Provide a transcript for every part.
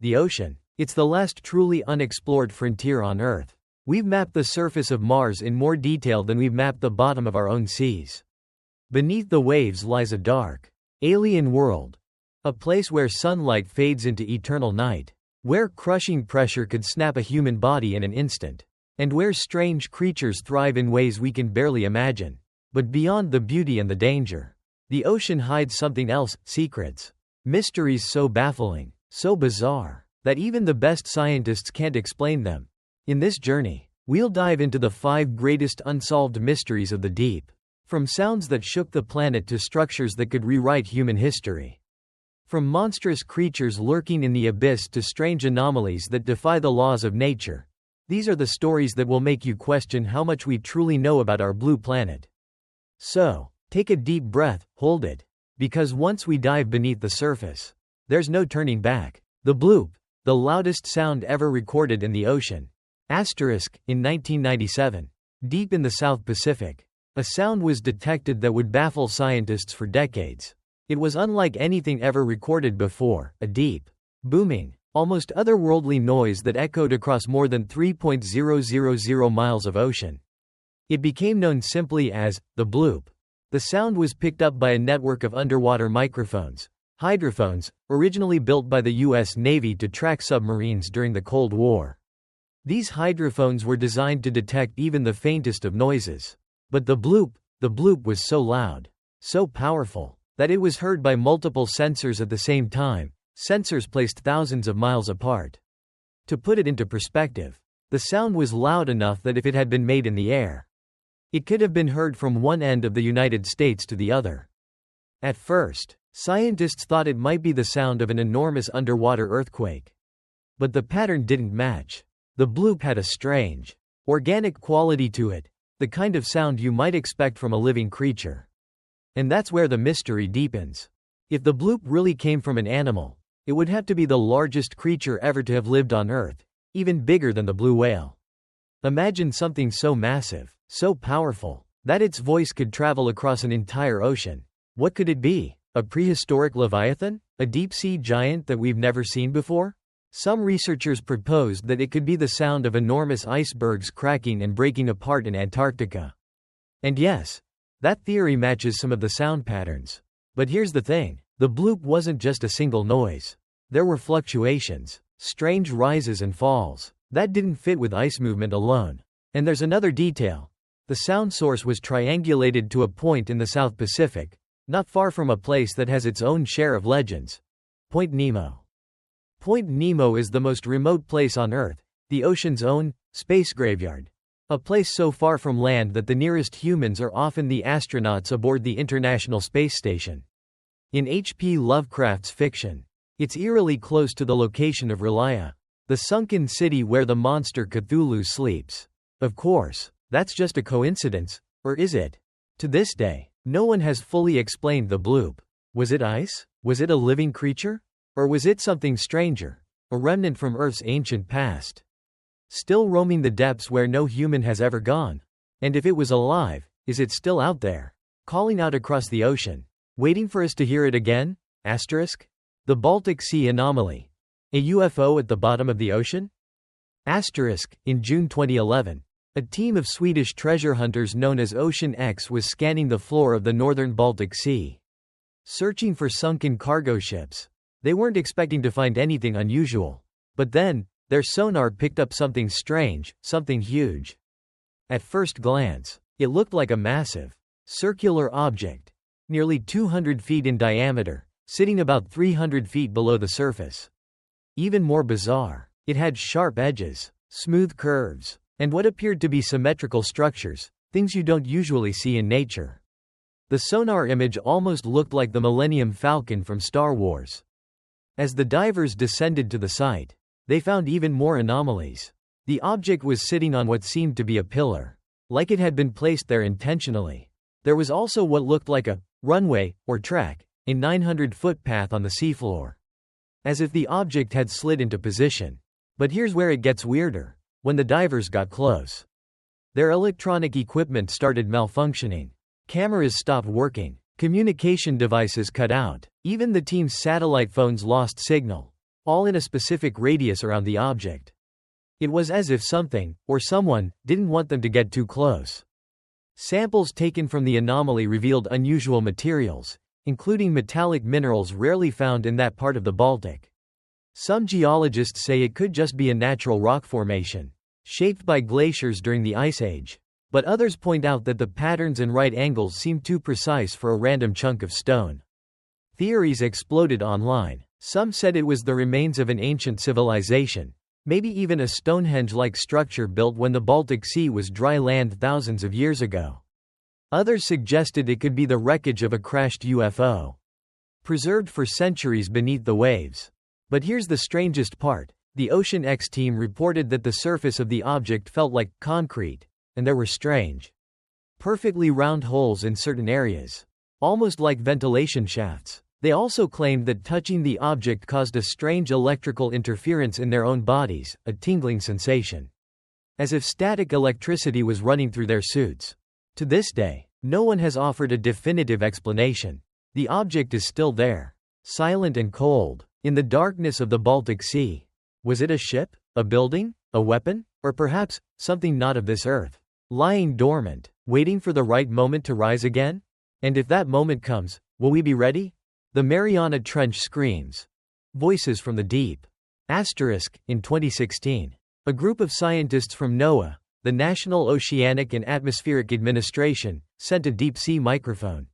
The ocean. It's the last truly unexplored frontier on Earth. We've mapped the surface of Mars in more detail than we've mapped the bottom of our own seas. Beneath the waves lies a dark, alien world. A place where sunlight fades into eternal night. Where crushing pressure could snap a human body in an instant. And where strange creatures thrive in ways we can barely imagine. But beyond the beauty and the danger, the ocean hides something else, secrets. Mysteries so baffling, so bizarre, that even the best scientists can't explain them. In this journey, we'll dive into the 5 greatest unsolved mysteries of the deep. From sounds that shook the planet to structures that could rewrite human history. From monstrous creatures lurking in the abyss to strange anomalies that defy the laws of nature. These are the stories that will make you question how much we truly know about our blue planet. So, take a deep breath, hold it. Because once we dive beneath the surface, there's no turning back. The bloop, the loudest sound ever recorded in the ocean. In 1997, deep in the South Pacific, a sound was detected that would baffle scientists for decades. It was unlike anything ever recorded before, a deep, booming, almost otherworldly noise that echoed across more than 3,000 miles of ocean. It became known simply as the bloop. The sound was picked up by a network of underwater microphones, hydrophones, originally built by the U.S. Navy to track submarines during the Cold War. These hydrophones were designed to detect even the faintest of noises. But the bloop was so loud, so powerful, that it was heard by multiple sensors at the same time, sensors placed thousands of miles apart. To put it into perspective, the sound was loud enough that if it had been made in the air, it could have been heard from one end of the United States to the other. At first, scientists thought it might be the sound of an enormous underwater earthquake. But the pattern didn't match. The bloop had a strange, organic quality to it, the kind of sound you might expect from a living creature. And that's where the mystery deepens. If the bloop really came from an animal, it would have to be the largest creature ever to have lived on Earth, even bigger than the blue whale. Imagine something so massive, so powerful, that its voice could travel across an entire ocean. What could it be? A prehistoric leviathan? A deep-sea giant that we've never seen before? Some researchers proposed that it could be the sound of enormous icebergs cracking and breaking apart in Antarctica. And yes, that theory matches some of the sound patterns. But here's the thing, the bloop wasn't just a single noise. There were fluctuations, strange rises and falls, that didn't fit with ice movement alone. And there's another detail. The sound source was triangulated to a point in the South Pacific, not far from a place that has its own share of legends. Point Nemo. Point Nemo is the most remote place on Earth, the ocean's own space graveyard. A place so far from land that the nearest humans are often the astronauts aboard the International Space Station. In H.P. Lovecraft's fiction, it's eerily close to the location of Relia, the sunken city where the monster Cthulhu sleeps. Of course, that's just a coincidence, or is it? To this day, no one has fully explained the bloop. Was it ice? Was it a living creature? Or was it something stranger, a remnant from Earth's ancient past? Still roaming the depths where no human has ever gone? And if it was alive, is it still out there, calling out across the ocean, waiting for us to hear it again? The Baltic Sea anomaly. A UFO at the bottom of the ocean? In June 2011, a team of Swedish treasure hunters known as Ocean X was scanning the floor of the northern Baltic Sea, searching for sunken cargo ships. They weren't expecting to find anything unusual. But then, their sonar picked up something strange, something huge. At first glance, it looked like a massive, circular object, nearly 200 feet in diameter, sitting about 300 feet below the surface. Even more bizarre, it had sharp edges, smooth curves, and what appeared to be symmetrical structures, things you don't usually see in nature. The sonar image almost looked like the Millennium Falcon from Star Wars. As the divers descended to the site, they found even more anomalies. The object was sitting on what seemed to be a pillar, like it had been placed there intentionally. There was also what looked like a runway or track, a 900-foot path on the seafloor, as if the object had slid into position. But here's where it gets weirder. When the divers got close, their electronic equipment started malfunctioning. Cameras stopped working. Communication devices cut out. Even the team's satellite phones lost signal. all in a specific radius around the object. It was as if something, or someone, didn't want them to get too close. Samples taken from the anomaly revealed unusual materials, including metallic minerals rarely found in that part of the Baltic. Some geologists say it could just be a natural rock formation, shaped by glaciers during the Ice Age. But others point out that the patterns and right angles seem too precise for a random chunk of stone. Theories exploded online. Some said it was the remains of an ancient civilization, maybe even a Stonehenge-like structure built when the Baltic Sea was dry land thousands of years ago. Others suggested it could be the wreckage of a crashed UFO, preserved for centuries beneath the waves. But here's the strangest part. The Ocean X team reported that the surface of the object felt like concrete, and there were strange, perfectly round holes in certain areas, almost like ventilation shafts. They also claimed that touching the object caused a strange electrical interference in their own bodies, a tingling sensation, as if static electricity was running through their suits. To this day, no one has offered a definitive explanation. The object is still there, silent and cold, in the darkness of the Baltic Sea. Was it a ship, a building, a weapon, or perhaps something not of this earth, lying dormant, waiting for the right moment to rise again? And if that moment comes, will we be ready? The Mariana Trench screams. Voices from the deep. In 2016, a group of scientists from NOAA, the National Oceanic and Atmospheric Administration, sent a deep-sea microphone,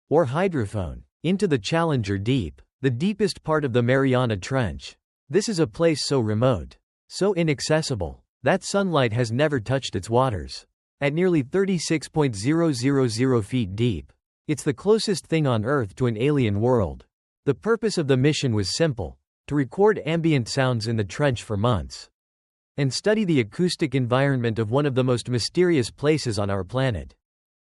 or hydrophone, into the Challenger Deep, the deepest part of the Mariana Trench. This is a place so remote, so inaccessible, that sunlight has never touched its waters. At nearly 36,000 feet deep, it's the closest thing on Earth to an alien world. The purpose of the mission was simple: to record ambient sounds in the trench for months, and study the acoustic environment of one of the most mysterious places on our planet.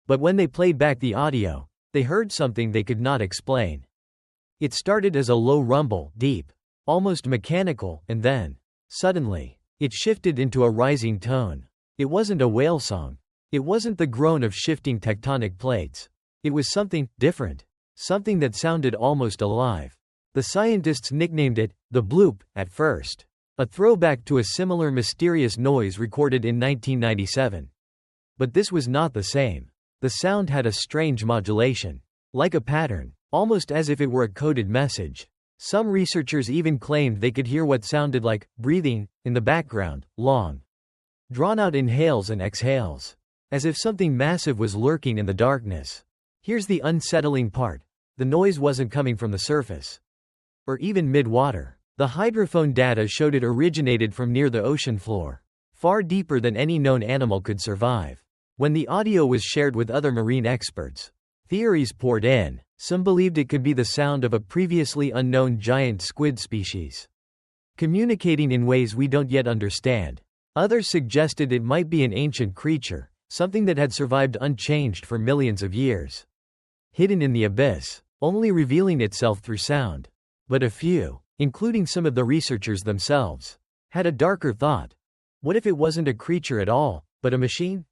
But when they played back the audio, they heard something they could not explain. It started as a low rumble, deep, almost mechanical, and then, suddenly, it shifted into a rising tone. It wasn't a whale song. It wasn't the groan of shifting tectonic plates. It was something different, something that sounded almost alive. The scientists nicknamed it the bloop at first, a throwback to a similar mysterious noise recorded in 1997. But this was not the same. The sound had a strange modulation, like a pattern, almost as if it were a coded message. Some researchers even claimed they could hear what sounded like breathing in the background, long, drawn-out inhales and exhales, as if something massive was lurking in the darkness. Here's the unsettling part: the noise wasn't coming from the surface, or even mid-water. The hydrophone data showed it originated from near the ocean floor, far deeper than any known animal could survive. When the audio was shared with other marine experts, theories poured in. Some believed it could be the sound of a previously unknown giant squid species, communicating in ways we don't yet understand. Others suggested it might be an ancient creature, something that had survived unchanged for millions of years, hidden in the abyss, only revealing itself through sound. But a few, including some of the researchers themselves, had a darker thought. What if it wasn't a creature at all, but a machine?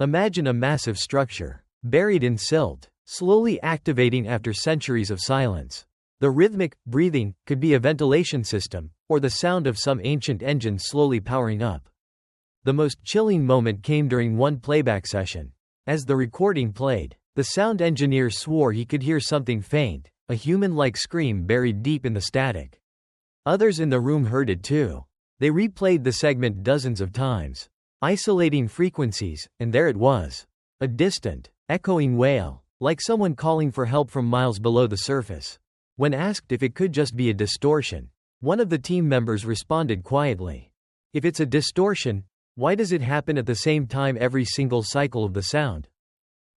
Imagine a massive structure, buried in silt, slowly activating after centuries of silence. The rhythmic breathing could be a ventilation system, or the sound of some ancient engine slowly powering up. The most chilling moment came during one playback session. As the recording played, the sound engineer swore he could hear something faint, a human-like scream buried deep in the static. Others in the room heard it too. They replayed the segment dozens of times, isolating frequencies, and there it was. A distant, echoing wail, like someone calling for help from miles below the surface. When asked if it could just be a distortion, one of the team members responded quietly, "If it's a distortion, why does it happen at the same time every single cycle of the sound?"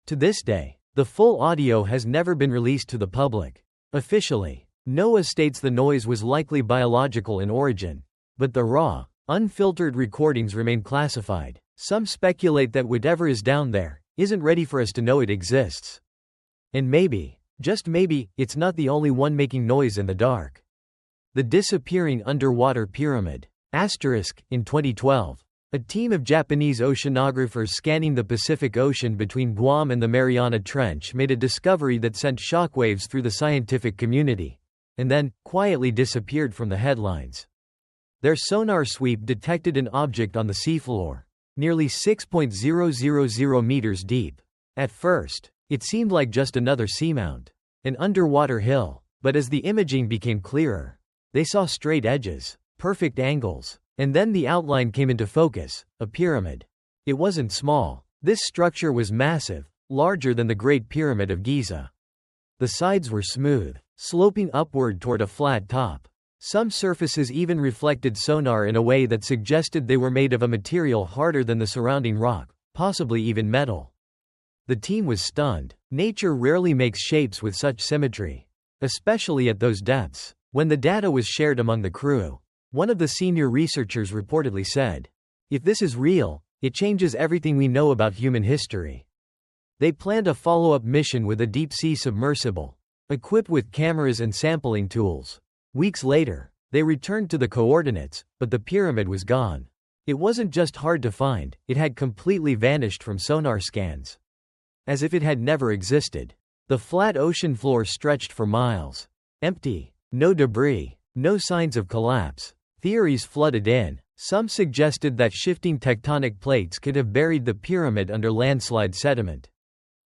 To this day, the full audio has never been released to the public. Officially, NOAA states the noise was likely biological in origin, but the raw, unfiltered recordings remain classified. Some speculate that whatever is down there isn't ready for us to know it exists. And maybe, just maybe, it's not the only one making noise in the dark. The disappearing underwater pyramid. In 2012, a team of Japanese oceanographers scanning the Pacific Ocean between Guam and the Mariana Trench made a discovery that sent shockwaves through the scientific community. and then, quietly disappeared from the headlines. Their sonar sweep detected an object on the seafloor, nearly 6.000 meters deep. At first, it seemed like just another seamount, an underwater hill, but as the imaging became clearer, they saw straight edges, perfect angles, and then the outline came into focus, a pyramid. It wasn't small. This structure was massive, larger than the Great Pyramid of Giza. The sides were smooth, sloping upward toward a flat top. Some surfaces even reflected sonar in a way that suggested they were made of a material harder than the surrounding rock, possibly even metal. The team was stunned. Nature rarely makes shapes with such symmetry, especially at those depths. When the data was shared among the crew, one of the senior researchers reportedly said, "If this is real, it changes everything we know about human history." They planned a follow-up mission with a deep-sea submersible, equipped with cameras and sampling tools. Weeks later, they returned to the coordinates, but the pyramid was gone. It wasn't just hard to find, it had completely vanished from sonar scans. As if it had never existed. The flat ocean floor stretched for miles. Empty. No debris. No signs of collapse. Theories flooded in. Some suggested that shifting tectonic plates could have buried the pyramid under landslide sediment.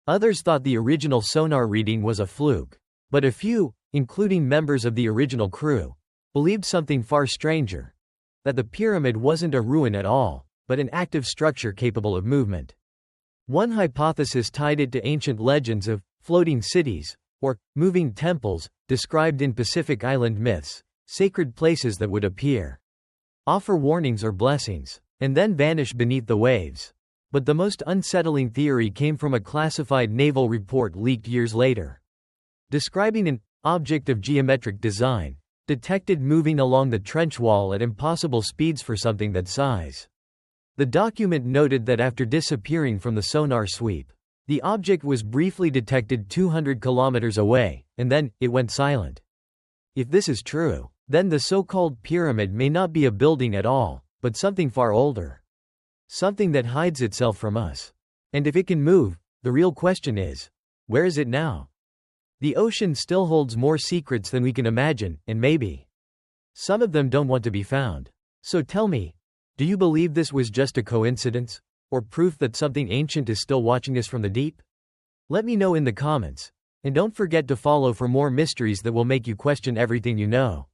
Others thought the original sonar reading was a fluke. But a few, including members of the original crew, believed something far stranger. That the pyramid wasn't a ruin at all, but an active structure capable of movement. One hypothesis tied it to ancient legends of floating cities, or moving temples, described in Pacific Island myths, sacred places that would appear, offer warnings or blessings, and then vanish beneath the waves. But the most unsettling theory came from a classified naval report leaked years later, describing an object of geometric design, detected moving along the trench wall at impossible speeds for something that size. The document noted that after disappearing from the sonar sweep, the object was briefly detected 200 kilometers away, and then, it went silent. If this is true, then the so-called pyramid may not be a building at all, but something far older. Something that hides itself from us. And if it can move, the real question is, where is it now? The ocean still holds more secrets than we can imagine, and maybe some of them don't want to be found. So tell me, do you believe this was just a coincidence, or proof that something ancient is still watching us from the deep? Let me know in the comments, and don't forget to follow for more mysteries that will make you question everything you know.